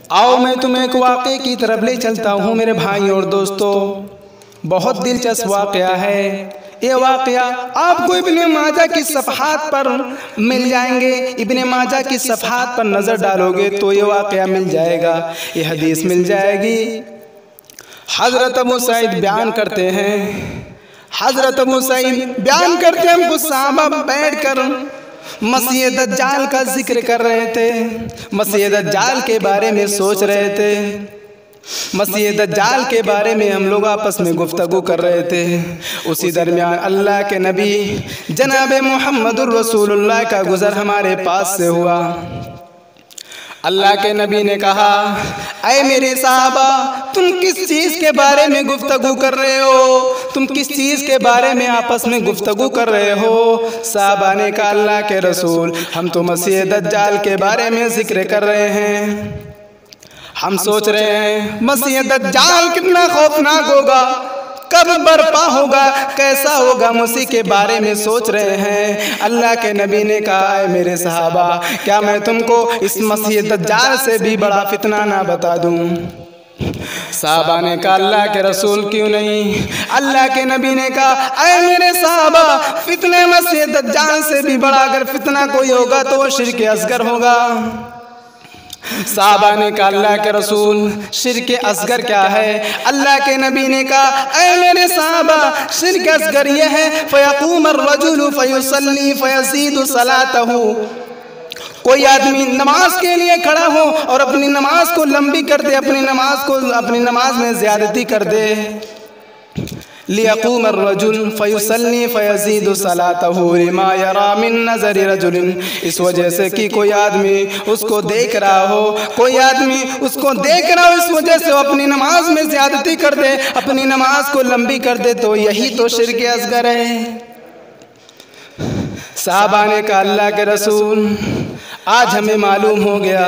आओ मैं तुम्हें एक वाक़े की तरफ ले चलता हूँ मेरे भाई और दोस्तों। बहुत दिलचस्प वाक़या है। ये वाक़या आपको इब्ने माजा की सफ़हात पर मिल जाएंगे। इब्ने माजा की सफ़हात पर नज़र डालोगे तो ये वाक़या मिल जाएगा, ये हदीस मिल जाएगी। हज़रत अबू सईद बयान करते हैं, हज़रत अबू सईद बयान करते हैं, कुछ सहाबा बैठकर मसीह दज्जाल का जिक्र कर रहे थे, मसीह दज्जाल के बारे में सोच रहे थे, मसीह दज्जाल के बारे में हम लोग आपस में गुफ्तगू कर रहे थे। उसी दरमियान अल्लाह के नबी जनाब मुहम्मदुर रसूलुल्लाह का गुज़र हमारे पास से हुआ। अल्लाह के नबी ने कहा, ऐ मेरे साहबा, तुम किस चीज़ के बारे में गुफ्तगू कर रहे हो? तुम किस चीज़ के बारे में आपस में गुफ्तगू कर रहे हो? साहबा ने कहा, अल्लाह के रसूल, हम तो मसीह दज्जाल के बारे में जिक्र कर रहे हैं। हम सोच रहे हैं मसीह दज्जाल कितना खौफनाक होगा, कब बर्पा होगा, कैसा होगा, मसीह के बारे में सोच रहे हैं। अल्लाह के नबी ने कहा, है मेरे सहाबा, क्या मैं तुमको इस मसीह दज्जाल से भी बड़ा फितना ना बता दूं? साहबा ने कहा, अल्लाह के रसूल क्यों नहीं? अल्लाह के नबी ने कहा, ऐ मेरे साहबा, फितने मसीह दज्जाल से भी बड़ा अगर फितना कोई होगा तो वो शिर्क असगर होगा। साहबा ने कहा, अल्लाह के रसूल, शिर्क असगर क्या है? अल्लाह के नबी ने कहा, ऐ मेरे साहबा, शिर्क असगर यह है, फ़यक़ूम अर्रजुलु फ़युसल्ली फ़यज़ीदु सलातहु, कोई आदमी नमाज के लिए खड़ा हो और अपनी नमाज को लंबी कर दे, अपनी नमाज में ज़्यादती कर दे। लियक़ूम अर्रजुल फ़युसल्ली फ़यज़ीदु सलातहु लिमा यरा मिन नज़रि रजुलिन, इस वजह से कि कोई आदमी उसको देख रहा हो, कोई आदमी उसको देख रहा हो, इस वजह से वो अपनी नमाज में ज़्यादती कर दे, अपनी नमाज को लंबी कर दे, तो यही तो शिर्क असगर है। साहबा ने कहा, अल्लाह के रसूल, आज हमें मालूम हो गया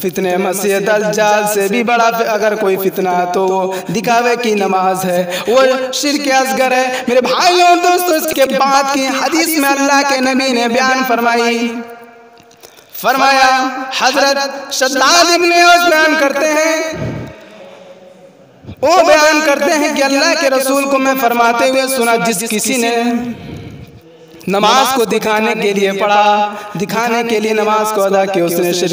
फितने मसीह दज्जाल से भी बड़ा अगर कोई फितना तो वो दिखावे की नमाज है, वो शिर्क असगर है। मेरे भाइयों और दोस्तों, इसके बाद की हदीस में अल्लाह के नबी ने बयान फरमाया, हजरत शद्दाद इब्ने औस बयान करते हैं, वो बयान करते हैं कि अल्लाह के रसूल को मैं फरमाते हुए सुना, जिस किसी ने नमाज को दिखाने के लिए पढ़ा, दिखाने के लिए नमाज को अदा किया, उसने शिर्क